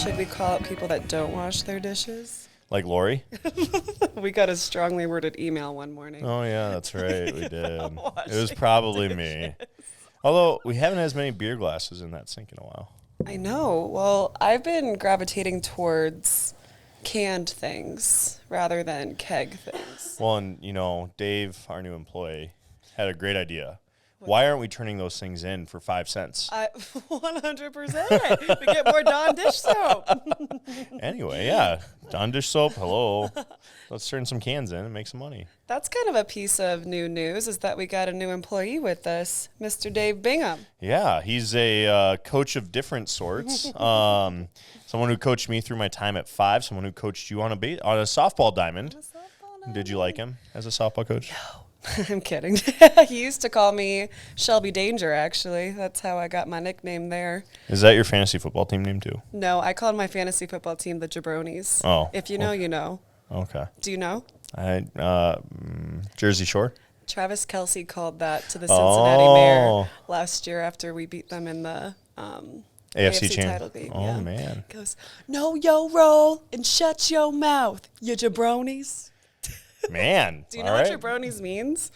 Should we call out people that don't wash their dishes? Like Lori? We got a strongly worded email one morning. Oh, yeah, that's right. We did. It was washing probably me. Although we haven't had as many beer glasses in that sink in a while. I know. Well, I've been gravitating towards canned things rather than keg things. Well, and, you know, Dave, our new employee, had a great idea. Why aren't we turning those things in for 5 cents? 100%. We get more Dawn dish soap. Anyway, yeah. Dawn dish soap, hello. Let's turn some cans in and make some money. That's kind of a piece of new news is that we got a new employee with us, Mr. Dave Bingham. Yeah, he's a coach of different sorts. Someone who coached me through my time at 5, someone who coached you on a softball diamond. Did you like him as a softball coach? No. I'm kidding. He used to call me Shelby Danger, actually. That's how I got my nickname there. Is that your fantasy football team name, too? No, I called my fantasy football team the Jabronis. Oh. If you know, you know. Okay. Do you know? Jersey Shore? Travis Kelsey called that to the Cincinnati Mayor last year after we beat them in the AFC title game. Oh, man. He goes, know your role and shut your mouth, you jabronis. Man. Do you know what jabronis means?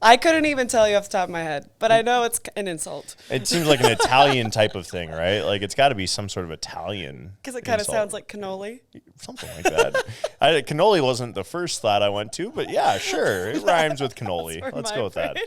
I couldn't even tell you off the top of my head, but I know it's an insult. It seems like an Italian type of thing, right? Like it's got to be some sort of Italian. Because it kind of sounds like cannoli. Something like that. Cannoli wasn't the first thought I went to, but yeah, sure. It rhymes with cannoli. Let's go with that.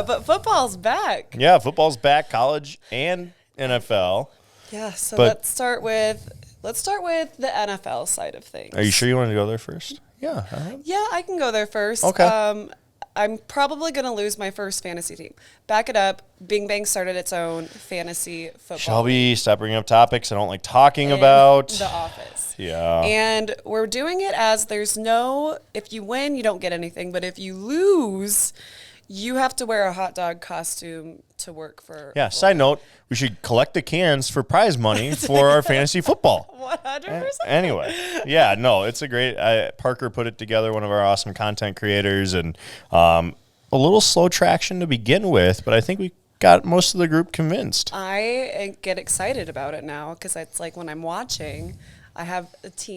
But football's back. Yeah, football's back, college and NFL. Yeah, so let's start with the NFL side of things. Are you sure you want to go there first? Yeah. Yeah, I can go there first. Okay. I'm probably going to lose my first fantasy team. Back it up. Bing Bang started its own fantasy football. Shelby, stop bringing up topics I don't like talking about. The Office. Yeah. And we're doing it as if you win, you don't get anything. But if you lose, you have to wear a hot dog costume to work for. Yeah, side note, we should collect the cans for prize money for our fantasy football. 100%. Anyway, yeah, no, it's a great. Parker put it together, one of our awesome content creators, and a little slow traction to begin with, but I think we got most of the group convinced. I get excited about it now because it's like when I'm watching, I have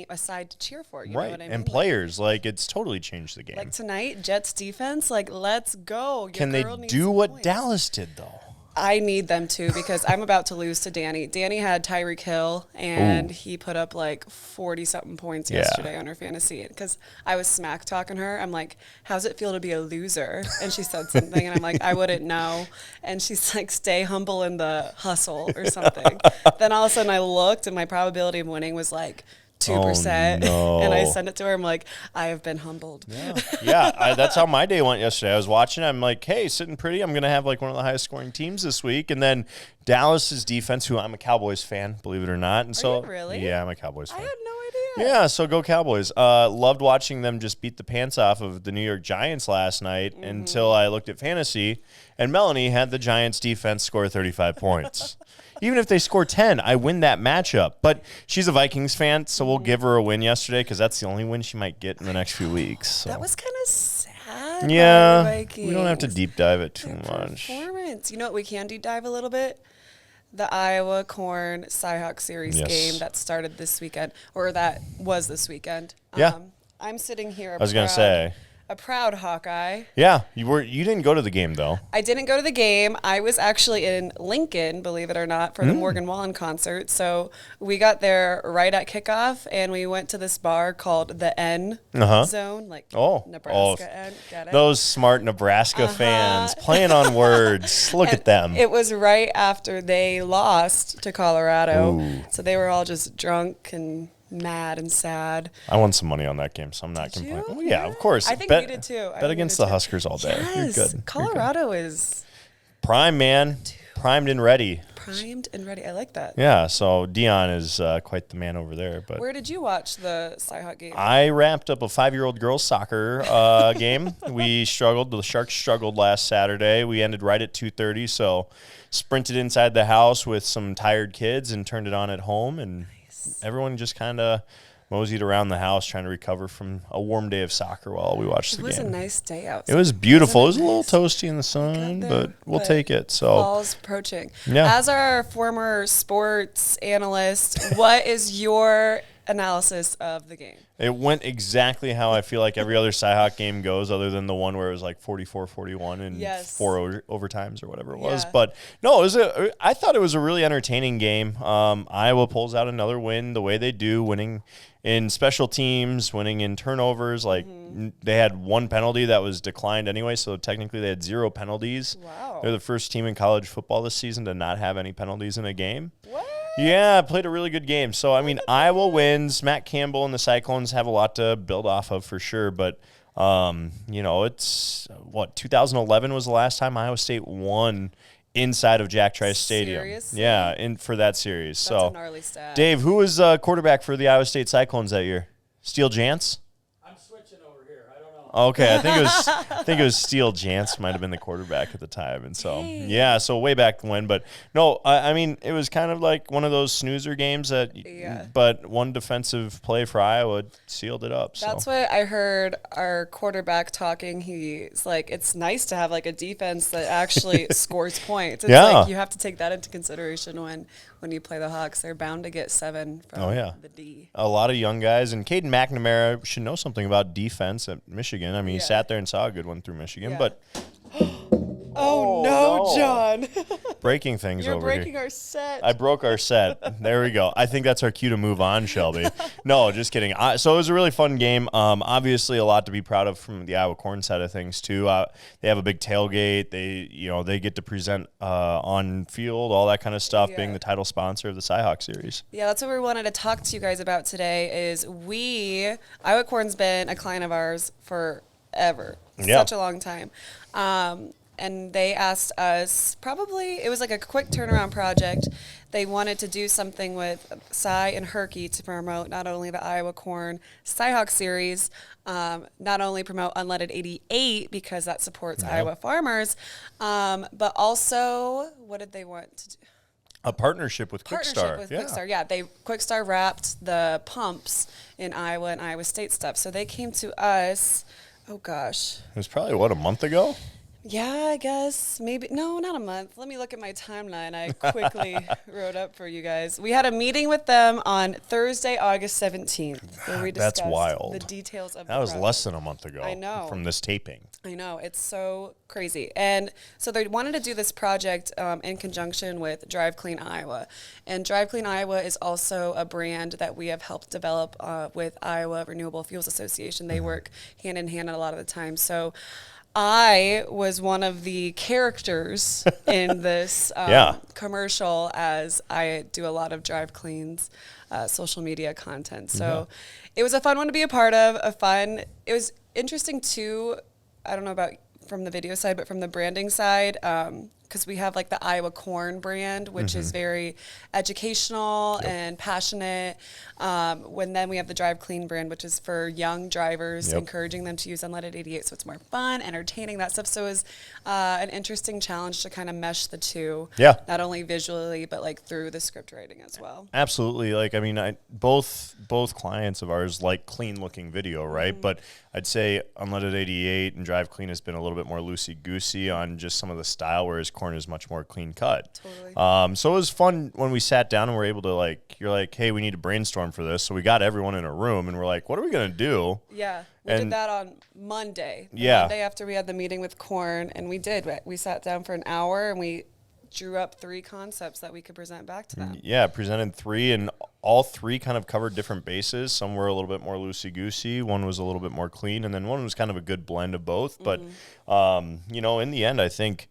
a side to cheer for. You know what I mean? And players, like it's totally changed the game. Like tonight, Jets defense, like let's go. Can they do what Dallas did though? I need them to because I'm about to lose to Danny. Danny had Tyreek Hill, and he put up like 40-something points yesterday on her fantasy. Because I was smack talking her. I'm like, how's it feel to be a loser? And she said something, and I'm like, I wouldn't know. And she's like, stay humble in the hustle or something. Then all of a sudden I looked, and my probability of winning was like 2%. No. And I sent it to her. I'm like, I have been humbled. Yeah, that's how my day went yesterday. I was watching. I'm like, hey, sitting pretty. I'm going to have like one of the highest scoring teams this week. And then Dallas's defense, who I'm a Cowboys fan, believe it or not. And Are you really? Yeah, I'm a Cowboys fan. I had no idea. Yeah, so go Cowboys. Loved watching them just beat the pants off of the New York Giants last night until I looked at fantasy, and Melanie had the Giants defense score 35 points. Even if they score 10, I win that matchup. But she's a Vikings fan, so we'll give her a win yesterday because that's the only win she might get in the next few weeks. So. That was kind of sad. Yeah, we don't have to deep dive it too much. Performance. You know what we can deep dive a little bit? The Iowa Corn CyHawk Series game that started this weekend, or that was this weekend. Yeah. I'm sitting here. I was going to say. A proud Hawkeye. Yeah, you didn't go to the game though. I didn't go to the game. I was actually in Lincoln, believe it or not, for the Morgan Wallen concert. So we got there right at kickoff, and we went to this bar called the N Zone, like Nebraska N. Get it? Those smart Nebraska fans playing on words. Look at them. It was right after they lost to Colorado, so they were all just drunk and mad and sad. I won some money on that game, so I'm not complaining. Oh, yeah, of course. I think we did too. Bet against the Huskers all day. Yes. You're good. Colorado is prime, man. Primed and ready. Primed and ready. I like that. Yeah, so Dion is quite the man over there. But where did you watch the CyHawk game? I wrapped up a 5-year-old girls soccer game. We struggled. The Sharks struggled last Saturday. We ended right at 2:30, so sprinted inside the house with some tired kids and turned it on at home, and everyone just kind of moseyed around the house trying to recover from a warm day of soccer while we watched the game. It was a nice day out. It was beautiful. It was a little toasty in the sun, but we'll take it. So fall's approaching. Yeah. As our former sports analyst, what is your analysis of the game? It went exactly how I feel like every other CyHawk game goes, other than the one where it was like 44-41 and 4 overtimes or whatever it was. But no, I thought it was a really entertaining game. Iowa pulls out another win the way they do, winning in special teams, winning in turnovers. Like they had one penalty that was declined anyway, so technically they had 0 penalties. Wow. They're the first team in college football this season to not have any penalties in a game. What? Yeah, played a really good game. So, I mean, Iowa wins. Matt Campbell and the Cyclones have a lot to build off of for sure. But, it's, 2011 was the last time Iowa State won inside of Jack Trice Stadium. Seriously? Yeah, for that series. That's a gnarly stat. Dave, who was quarterback for the Iowa State Cyclones that year? Steele Jantz? I'm switching over here. I don't know. Okay, I think it was Steele Jantz might have been the quarterback at the time, and so so way back when. But no, I mean it was kind of like one of those snoozer games but one defensive play for Iowa sealed it up. That's what I heard our quarterback talking. He's like, it's nice to have like a defense that actually scores points. It's like you have to take that into consideration when you play the Hawks. They're bound to get 7 from the D. A lot of young guys, and Caden McNamara should know something about defense at Michigan. I mean, he sat there and saw a good one through Michigan, but oh no, John. Breaking things You're over breaking here. our set. I broke our set. There we go. I think that's our cue to move on, Shelby. No, just kidding. So it was a really fun game. Obviously, a lot to be proud of from the Iowa Corn side of things too. They have a big tailgate. They get to present on field, all that kind of stuff, being the title sponsor of the CyHawk series. Yeah, that's what we wanted to talk to you guys about today. Is Iowa Corn's been a client of ours forever, such a long time. And they asked us, it was like a quick turnaround project. They wanted to do something with Cy and Herky to promote not only the Iowa Corn CyHawk series, not only promote Unleaded 88 because that supports Iowa farmers, but also, what did they want to do? A partnership with Kwik Star. Kwik Star. Yeah, Kwik Star wrapped the pumps in Iowa and Iowa State stuff. So they came to us, oh gosh. It was probably, a month ago? Yeah, I guess. Maybe. No, not a month. Let me look at my timeline. I quickly wrote up for you guys. We had a meeting with them on Thursday, August 17th, where we discussed the details of the project. That was less than a month ago. I know. From this taping. I know. It's so crazy. And so they wanted to do this project in conjunction with Drive Clean Iowa. And Drive Clean Iowa is also a brand that we have helped develop with Iowa Renewable Fuels Association. They work hand in hand a lot of the time. So I was one of the characters in this commercial, as I do a lot of Drive Clean's social media content. So it was a fun one to be a part of. It was interesting too. I don't know about from the video side, but from the branding side, because we have like the Iowa Corn brand, which is very educational and passionate. Then we have the Drive Clean brand, which is for young drivers, encouraging them to use Unleaded 88, so it's more fun, entertaining, that stuff. So it was an interesting challenge to kind of mesh the two, not only visually, but like through the script writing as well. Absolutely. Like, I mean, both clients of ours like clean-looking video, right? But I'd say Unleaded 88 and Drive Clean has been a little bit more loosey-goosey on just some of the style, whereas Corn is much more clean-cut. Totally. So it was fun when we sat down and were able to, you're like, hey, we need to brainstorm for this. So we got everyone in a room, and we're like, what are we going to do? Yeah. We did that on Monday. Monday after we had the meeting with Corn, and we did. We sat down for an hour, and we drew up 3 concepts that we could present back to them. Yeah, presented 3, and all 3 kind of covered different bases. Some were a little bit more loosey-goosey. One was a little bit more clean, and then one was kind of a good blend of both. But, in the end, I think,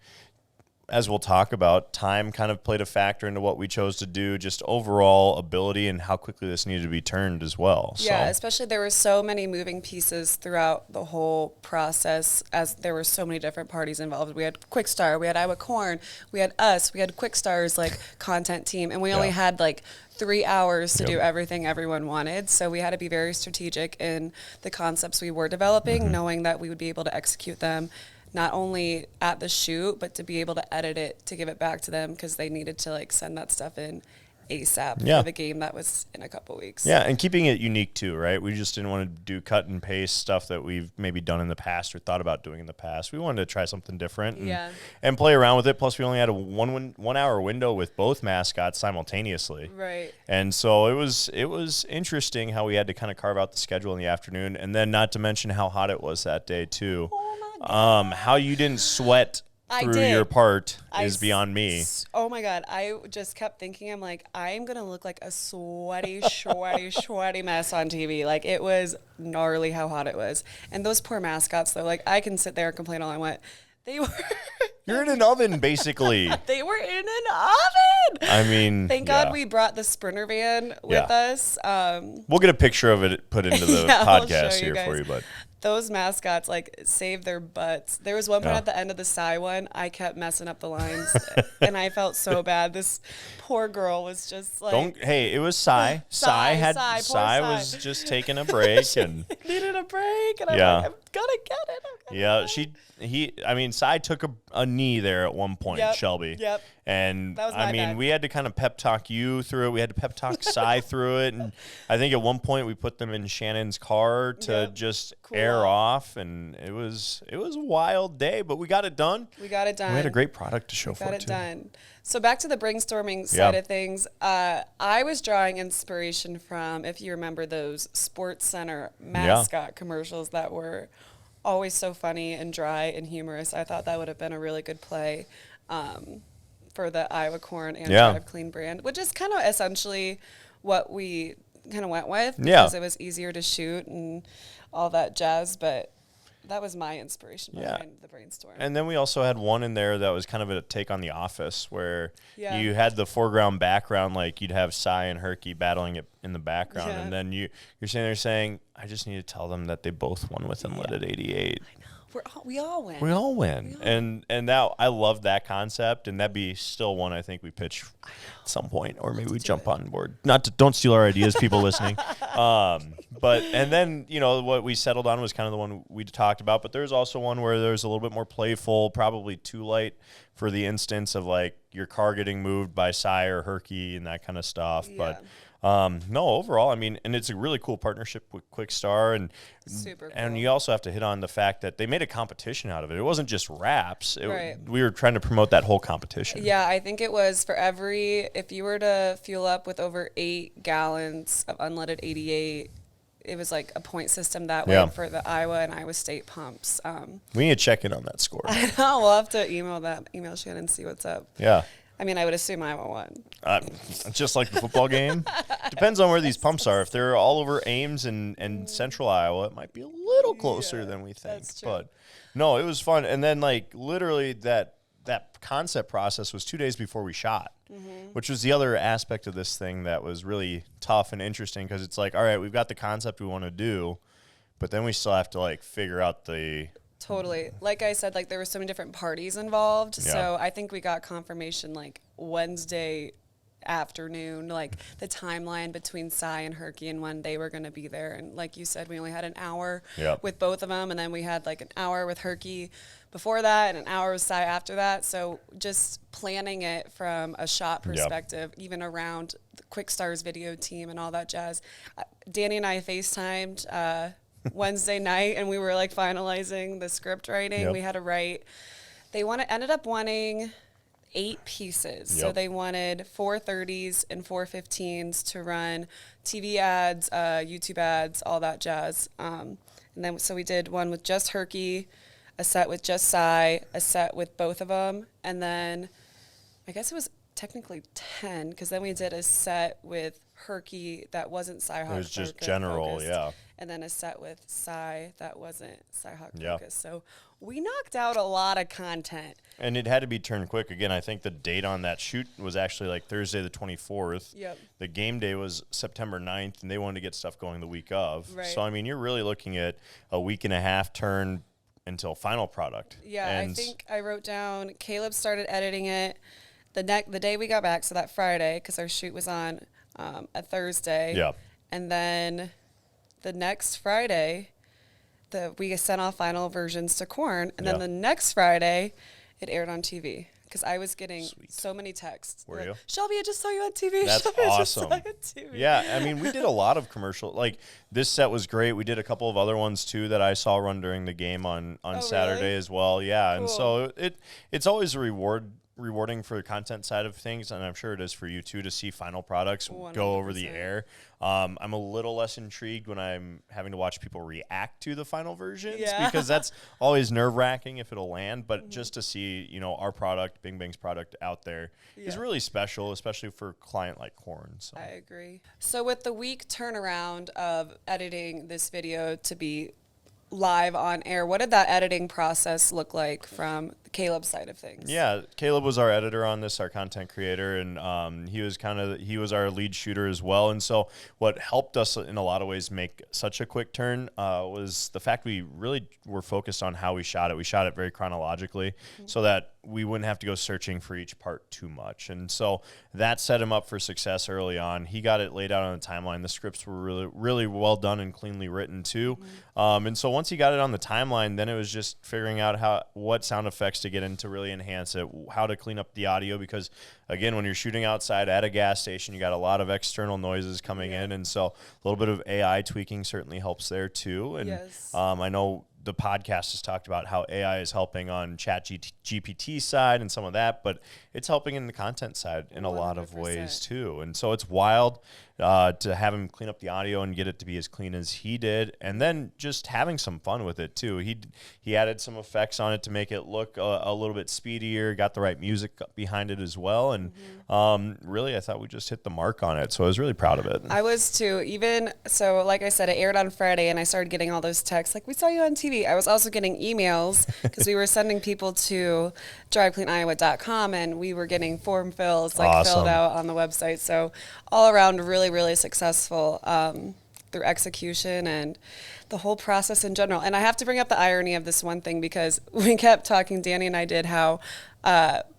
as we'll talk about, time kind of played a factor into what we chose to do, just overall ability and how quickly this needed to be turned as well. Yeah, especially there were so many moving pieces throughout the whole process, as there were so many different parties involved. We had Kwik Star, we had Iowa Corn, we had us, we had Kwik Star's content team, and we only had 3 hours to do everything everyone wanted. So we had to be very strategic in the concepts we were developing, knowing that we would be able to execute them not only at the shoot, but to be able to edit it, to give it back to them, because they needed to send that stuff in ASAP Yeah. for the game that was in a couple weeks. Yeah, and keeping it unique too, right? We just didn't want to do cut and paste stuff that we've maybe done in the past or thought about doing in the past. We wanted to try something different and play around with it. Plus, we only had a 1 hour window with both mascots simultaneously. Right. And so it was interesting how we had to kind of carve out the schedule in the afternoon, and then not to mention how hot it was that day too. Oh my God. How you didn't sweat through your part is beyond me. Oh my God. I just kept thinking, I'm like, I am going to look like a sweaty, sweaty mess on TV. Like, it was gnarly how hot it was. And those poor mascots, though, like, I can sit there and complain all I want. They were... You're in an oven, basically. They were in an oven. I mean, thank God we brought the Sprinter van with us. We'll get a picture of it put into the podcast here for you, but those mascots like saved their butts. There was one point at the end of the Cy one, I kept messing up the lines, and I felt so bad. This poor girl was just like, it was Cy. Cy was just taking a break and needed a break, and I'm like, I'm gonna get it. Cy took a knee there at one point, Shelby. Yep. And that was my bad. we had to kind of pep talk you through it. We had to pep talk Cy through it. And I think at one point we put them in Shannon's car to just air off. And it was a wild day, but we got it done. We got it done. We had a great product to show for it, too. Got it done. So back to the brainstorming side of things. I was drawing inspiration from, if you remember, those Sports Center mascot commercials that were always so funny and dry and humorous. I thought that would have been a really good play for the Iowa Corn and Drive Clean brand, which is kind of essentially what we kind of went with because it was easier to shoot and all that jazz. But that was my inspiration behind the brainstorm. And then we also had one in there that was kind of a take on The Office, where you had the foreground background, like you'd have Cy and Herky battling it in the background, and then you're sitting there saying, I just need to tell them that they both won with Unleaded 88. I know. We all win. We all win. And now I love that concept, and that'd be still one I think we pitch at some point, or maybe we jump on board. Don't steal our ideas, people listening. And then, what we settled on was kind of the one we talked about, but there's also one where there's a little bit more playful, probably too light for the instance of like your car getting moved by Cy or Herky and that kind of stuff. Yeah. But no, overall, and it's a really cool partnership with Kwik Star, and super cool. And you also have to hit on the fact that they made a competition out of it. It wasn't just wraps. We were trying to promote that whole competition. Yeah, I think it was for if you were to fuel up with over 8 gallons of unleaded 88, it was like a point system that way for the Iowa and Iowa State pumps. We need to check in on that score. I know. We'll have to email Shannon and see what's up. Yeah. I would assume Iowa won. Just like the football game. Depends on where these pumps are. If they're all over Ames and central Iowa, it might be a little closer than we think. That's true. But no, it was fun. And then literally that concept process was 2 days before we shot, which was the other aspect of this thing that was really tough and interesting, because it's like, all right, we've got the concept we want to do, but then we still have to figure out the... Totally. Like I said, there were so many different parties involved. Yeah. So I think we got confirmation Wednesday afternoon, the timeline between Cy and Herky and when they were going to be there. And like you said, we only had an hour with both of them. And then we had an hour with Herky before that and an hour with Cy after that. So just planning it from a shot perspective, even around the Kwik Star's video team and all that jazz. Danny and I FaceTimed Wednesday night, and we were finalizing the script writing. We had to write. They ended up wanting 8 pieces. So they wanted 430s and 415s to run TV ads, YouTube ads, all that jazz. And then so we did one with just Herky, a set with just Cy, a set with both of them, and then I guess it was technically 10, because then we did a set with Herky that wasn't CyHawk. It was just general, focused, and then a set with Cy that wasn't CyHawk focused. So we knocked out a lot of content. And it had to be turned quick. Again, I think the date on that shoot was actually Thursday the 24th. Yep. The game day was September 9th, and they wanted to get stuff going the week of. Right. So, you're really looking at a week and a half turn until final product. Yeah, and I think I wrote down, Caleb started editing it the day we got back, so that Friday, because our shoot was on a Thursday. Yeah. And then the next Friday, we sent off final versions to Corn, and then the next Friday, it aired on TV. because I was getting so many texts. Were you? Shelby, I just saw you on TV. That's Shelby, awesome. I just saw you on TV. Yeah, I mean, we did a lot of commercial. Like, this set was great. We did a couple of other ones, too, that I saw run during the game on Saturday really? as well. Yeah, Cool. and so it's always rewarding for the content side of things, and I'm sure it is for you too to see final products 100%. go over the air. I'm a little less intrigued when I'm having to watch people react to the final versions because that's always nerve-wracking if it'll land, but just to see, our product, Bing Bang's product out there is really special, especially for a client like Corn. So. I agree. So with the week turnaround of editing this video to be live on air, what did that editing process look like from Caleb's side of things? Yeah, Caleb was our editor on this, our content creator, and he was our lead shooter as well. And so what helped us in a lot of ways make such a quick turn was the fact we really were focused on how we shot it. We shot it very chronologically so that we wouldn't have to go searching for each part too much. And so that set him up for success early on. He got it laid out on the timeline. The scripts were really, really well done and cleanly written too. And so once he got it on the timeline, then it was just figuring out what sound effects to get in to really enhance it, how to clean up the audio, because again, when you're shooting outside at a gas station, you got a lot of external noises coming in. And so a little bit of AI tweaking certainly helps there too. And I know the podcast has talked about how AI is helping on GPT side and some of that, but it's helping in the content side in a lot of ways too. And so it's wild to have him clean up the audio and get it to be as clean as he did, and then just having some fun with it too. He added some effects on it to make it look a little bit speedier, got the right music behind it as well, and really I thought we just hit the mark on it, so I was really proud of it. I was too. Even so, like I said, it aired on Friday and I started getting all those texts like, we saw you on TV. I was also getting emails because we were sending people to drivecleaniowa.com and we were getting form fills filled out on the website. So all around really successful through execution and the whole process in general. And I have to bring up the irony of this one thing, because we kept talking, Danny and I did, how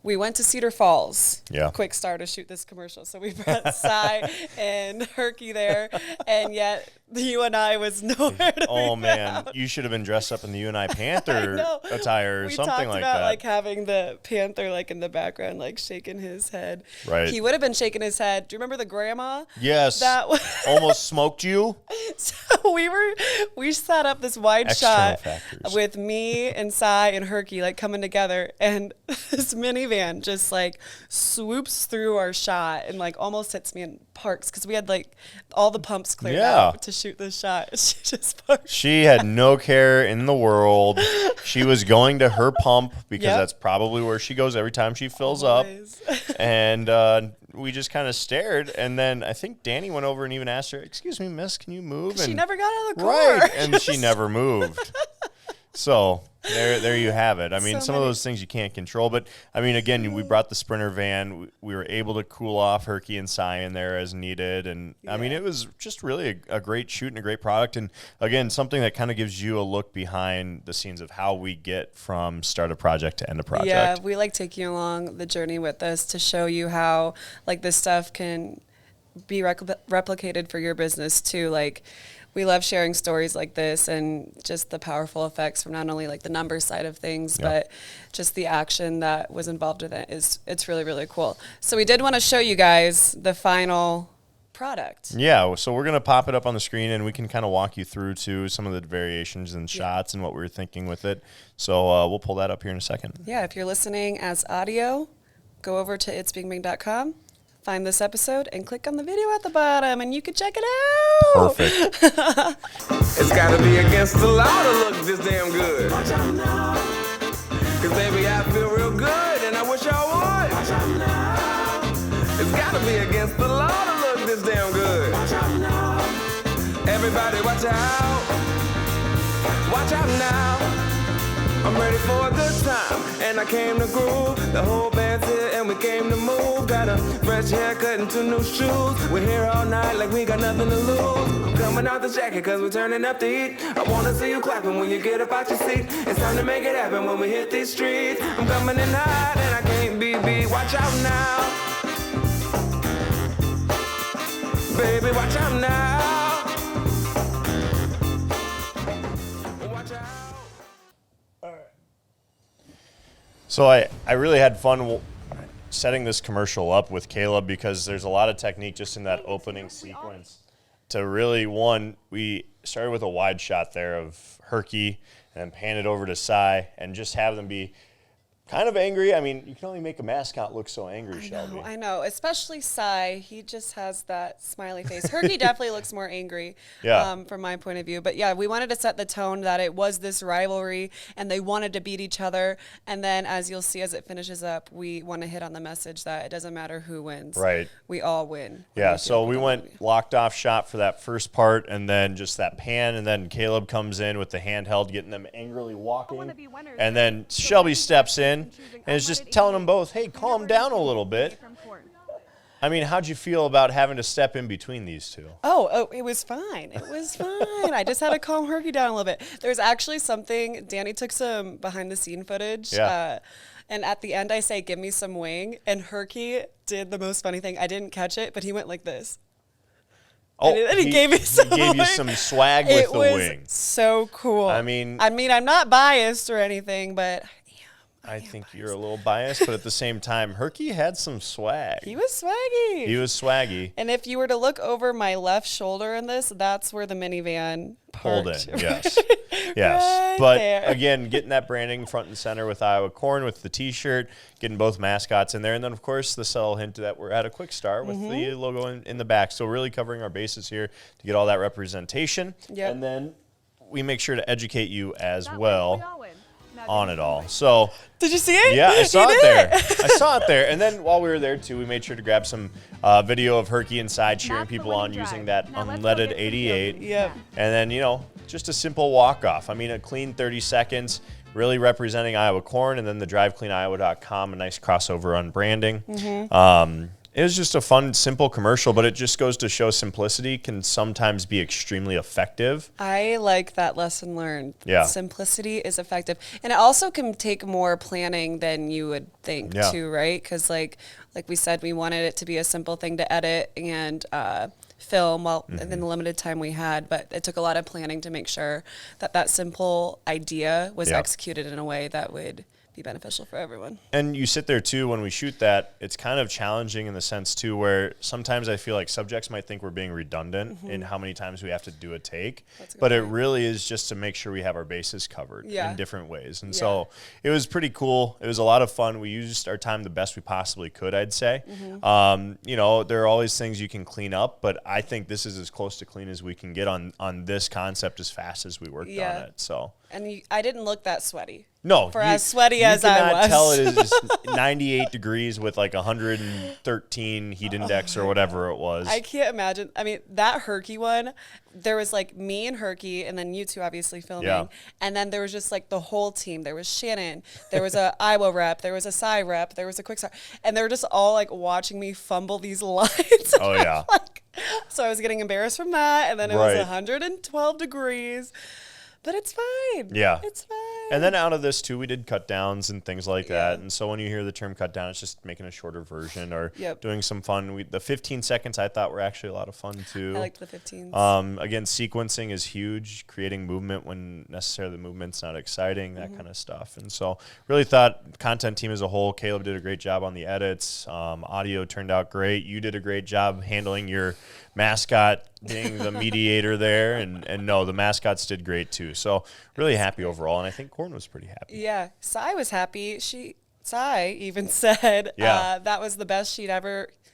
we went to Cedar Falls, Kwik Star, to shoot this commercial. So we brought Cy and Herky there, and yet the UNI was nowhere to be man, found. you should have been dressed up in the UNI Panther attire or something like that. We talked about having the Panther in the background, shaking his head. Right. He would have been shaking his head. Do you remember the grandma? Yes. That almost smoked you. So we set up this wide shot with me and Cy and Herky coming together, and this minivan just swoops through our shot and almost hits me and parks, because we had all the pumps cleared out to shoot this shot. She just parked. She had no care in the world. She was going to her pump because that's probably where she goes every time she fills up. And we just kind of stared, and then I think Danny went over and even asked her, "Excuse me, miss, can you move?" And she never got out of the car. Right, and she never moved. So there you have it. I mean, some of those things you can't control, but I mean, again, we brought the Sprinter van. We were able to cool off Herky and Cy in there as needed, and I mean, it was just really a great shoot and a great product. And again, something that kind of gives you a look behind the scenes of how we get from start a project to end a project. Yeah, we taking you along the journey with us to show you how this stuff can be replicated for your business too. We love sharing stories like this and just the powerful effects from not only the numbers side of things, but just the action that was involved with it. It's really, really cool. So we did want to show you guys the final product. Yeah, so we're going to pop it up on the screen, and we can kind of walk you through to some of the variations and shots and what we were thinking with it. So we'll pull that up here in a second. Yeah, if you're listening as audio, go over to itsbingbang.com. Find this episode and click on the video at the bottom, and you can check it out. Perfect. It's gotta be against the law to look this damn good. Watch out now. Cause baby, I feel real good, and I wish I would. Watch out now. It's gotta be against the law to look this damn good. Watch out now. Everybody watch out. Watch out now. I'm ready for a good time, and I came to groove. The whole band's here, and we came to move. Got a fresh haircut and 2 new shoes. We're here all night like we got nothing to lose. I'm coming out the jacket cause we're turning up the heat. I wanna see you clapping when you get up out your seat. It's time to make it happen when we hit these streets. I'm coming in hot and I can't be beat. Watch out now. Baby, watch out now. Watch out. So I really had fun setting this commercial up with Caleb because there's a lot of technique just in that opening sequence to really, we started with a wide shot there of Herky and then pan it over to Cy and just have them be kind of angry. I mean, you can only make a mascot look so angry, Shelby. I know, especially Cy. He just has that smiley face. Herky definitely looks more angry from my point of view. But, yeah, we wanted to set the tone that it was this rivalry and they wanted to beat each other. And then, as you'll see as it finishes up, we want to hit on the message that it doesn't matter who wins. Right. We all win. Yeah, so we went locked off shot for that first part and then just that pan. And then Caleb comes in with the handheld, getting them angrily walking. And then Shelby steps in. And it's just telling them both, hey, calm down a little bit. I mean, how'd you feel about having to step in between these two? Oh, it was fine. It was fine. I just had to calm Herky down a little bit. There's actually something, Danny took some behind-the-scene footage. Yeah. And at the end, I say, give me some wing. And Herky did the most funny thing. I didn't catch it, but he went like this. Oh, and he gave me some He gave you wing. some swag with the wing. It was so cool. I mean, I'm not biased or anything, but I think you're a little biased, but at the same time, Herky had some swag. he was swaggy. He was swaggy. And if you were to look over my left shoulder in this, that's where the minivan Pulled parked. in, yes. Yes. Right But there. again, getting that branding front and center with Iowa Corn, with the T-shirt, getting both mascots in there. And then, of course, the subtle hint that we're at a Kwik Star with the logo in the back. So really covering our bases here to get all that representation. Yep. And then we make sure to educate you as well on it all. So Did you see it? yeah, I You saw it did there. I saw it there. And then while we were there, too, we made sure to grab some video of Herky inside cheering people on using that unleaded 88. Yep. And then, just a simple walk-off. I mean, a clean 30 seconds, really representing Iowa Corn, and then the drivecleaniowa.com, a nice crossover on branding. It was just a fun, simple commercial, but it just goes to show simplicity can sometimes be extremely effective. I like that lesson learned. Yeah. Simplicity is effective. And it also can take more planning than you would think, Yeah. too, right? Because, like we said, we wanted it to be a simple thing to edit and film in the limited time we had. But it took a lot of planning to make sure that simple idea was Yeah. executed in a way that would be beneficial for everyone. And you sit there, too, when we shoot that, it's kind of challenging in the sense, too, where sometimes I feel like subjects might think we're being redundant in how many times we have to do a take. That's a good But it point. really is just to make sure we have our bases covered Yeah. in different ways. And Yeah. so it was pretty cool. It was a lot of fun. We used our time the best we possibly could, I'd say. There are always things you can clean up, but I think this is as close to clean as we can get on this concept as fast as we worked Yeah. on it. So. And I didn't look that sweaty. No, For as sweaty as I You cannot was. tell it is 98 degrees with like 113 heat index or whatever it was. I can't imagine. I mean, that Herky one, there was like me and Herky, and then you two obviously filming. Yeah. And then there was just like the whole team. There was Shannon, there was a Iowa rep, there was a Cy rep, there was a Kwik Star. And they were just all like watching me fumble these lines. Oh, yeah. So I was getting embarrassed from that. And then it was Right. 112 degrees. But it's fine. Yeah. It's fine. And then out of this, too, we did cut downs and things like Yeah. that. And so when you hear the term cut down, it's just making a shorter version or Yep. doing some fun. The 15 seconds I thought were actually a lot of fun, too. I liked the 15s. Again, sequencing is huge, creating movement when necessarily the movement's not exciting, that kind of stuff. And so really thought content team as a whole, Caleb did a great job on the edits. Audio turned out great. You did a great job handling your mascot, being the mediator there. And no, the mascots did great too. So really happy overall. And I think Corn was pretty happy. Yeah, Cy was happy. Cy even said Yeah. that was the best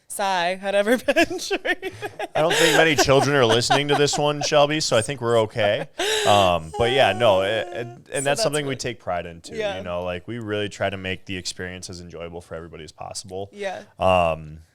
Cy had ever been treated. I don't think many children are listening to this one, Shelby, so I think we're okay. But yeah, no, and that's that's something we good. take pride in too. Yeah. Like we really try to make the experience as enjoyable for everybody as possible. Yeah.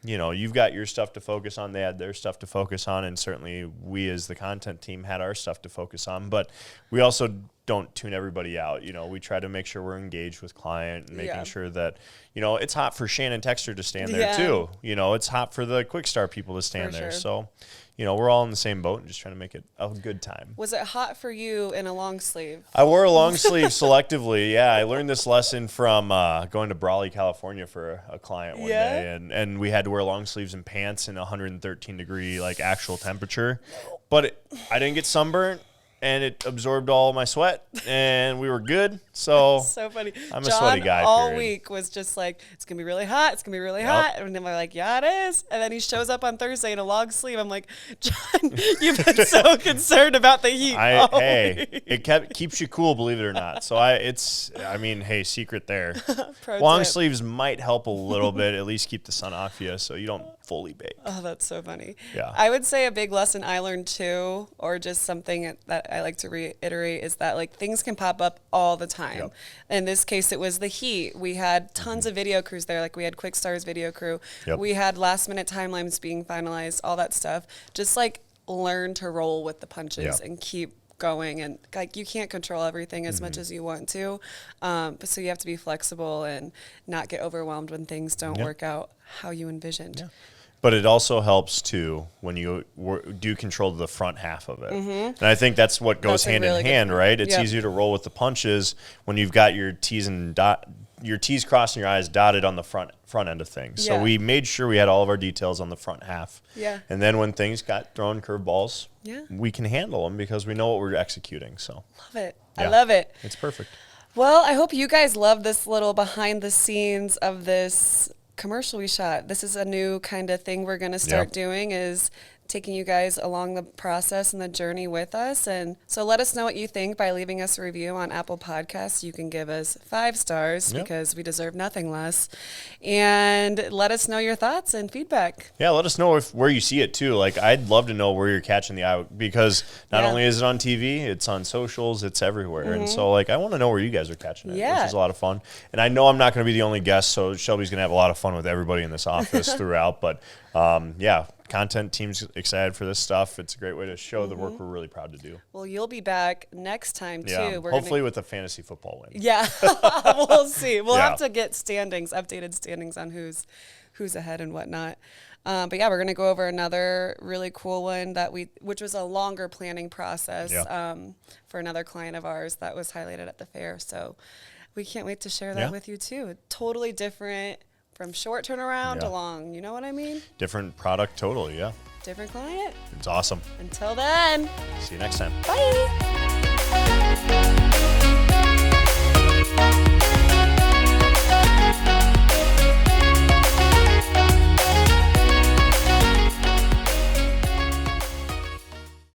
You've got your stuff to focus on, they had their stuff to focus on, and certainly we as the content team had our stuff to focus on, but we also don't tune everybody out. We try to make sure we're engaged with client and making Yeah. sure that, it's hot for Shannon Texter to stand there Yeah. too. It's hot for the Kwik Star people to stand For there. sure. So, we're all in the same boat and just trying to make it a good time. Was it hot for you in a long sleeve? I wore a long sleeve selectively. Yeah, I learned this lesson from going to Brawley, California for a client one Yeah? day, and we had to wear long sleeves and pants in 113 degree actual temperature. But I didn't get sunburnt. and it absorbed all my sweat, and we were good. So So funny. I'm a John sweaty guy. all week was just like, it's gonna be really hot. It's gonna be really hot. And then we're like, yeah, it is. And then he shows up on Thursday in a long sleeve. I'm like, John, you've been so concerned about the heat. Hey, it keeps you cool, believe it or not. So hey, secret there. Long tip. sleeves might help a little bit, at least keep the sun off you, so you don't fully bake. Oh, that's so funny. Yeah. I would say a big lesson I learned too, or just something that I like to reiterate, is that like things can pop up all the time. Yep. In this case, it was the heat. We had tons of video crews there. Like we had Kwik Star's video crew. Yep. We had last minute timelines being finalized, all that stuff. Just like learn to roll with the punches and keep going, and like you can't control everything as much as you want to, but so you have to be flexible and not get overwhelmed when things don't work out how you envisioned. But it also helps too when you do control the front half of it, and I think that's what goes hand in hand, right? It's easier to roll with the punches when you've got your T's crossed and your I's dotted on the front end of things. So we made sure we had all of our details on the front half. Yeah. And then when things got thrown curveballs, Yeah. we can handle them because we know what we're executing. So Love it. I love it. It's perfect. Well, I hope you guys love this little behind the scenes of this commercial we shot. This is a new kind of thing we're going to start doing, is taking you guys along the process and the journey with us. And so let us know what you think by leaving us a review on Apple Podcasts. You can give us 5 stars because we deserve nothing less. And let us know your thoughts and feedback. Yeah, let us know where you see it too. Like, I'd love to know where you're catching the eye, because not only is it on TV, it's on socials, it's everywhere. And so, like, I want to know where you guys are catching it, which is a lot of fun. And I know I'm not going to be the only guest, so Shelby's going to have a lot of fun with everybody in this office throughout. But content team's excited for this stuff. It's a great way to show the work we're really proud to do. Well, you'll be back next time too. Yeah, hopefully with a fantasy football win. Yeah, we'll see. We'll have to get updated standings on who's ahead and whatnot. But yeah, we're gonna go over another really cool one which was a longer planning process for another client of ours that was highlighted at the fair. So we can't wait to share that with you too. Totally different. From short turnaround to long, you know what I mean? Different product, totally, yeah. Different client. It's awesome. Until then. See you next time. Bye.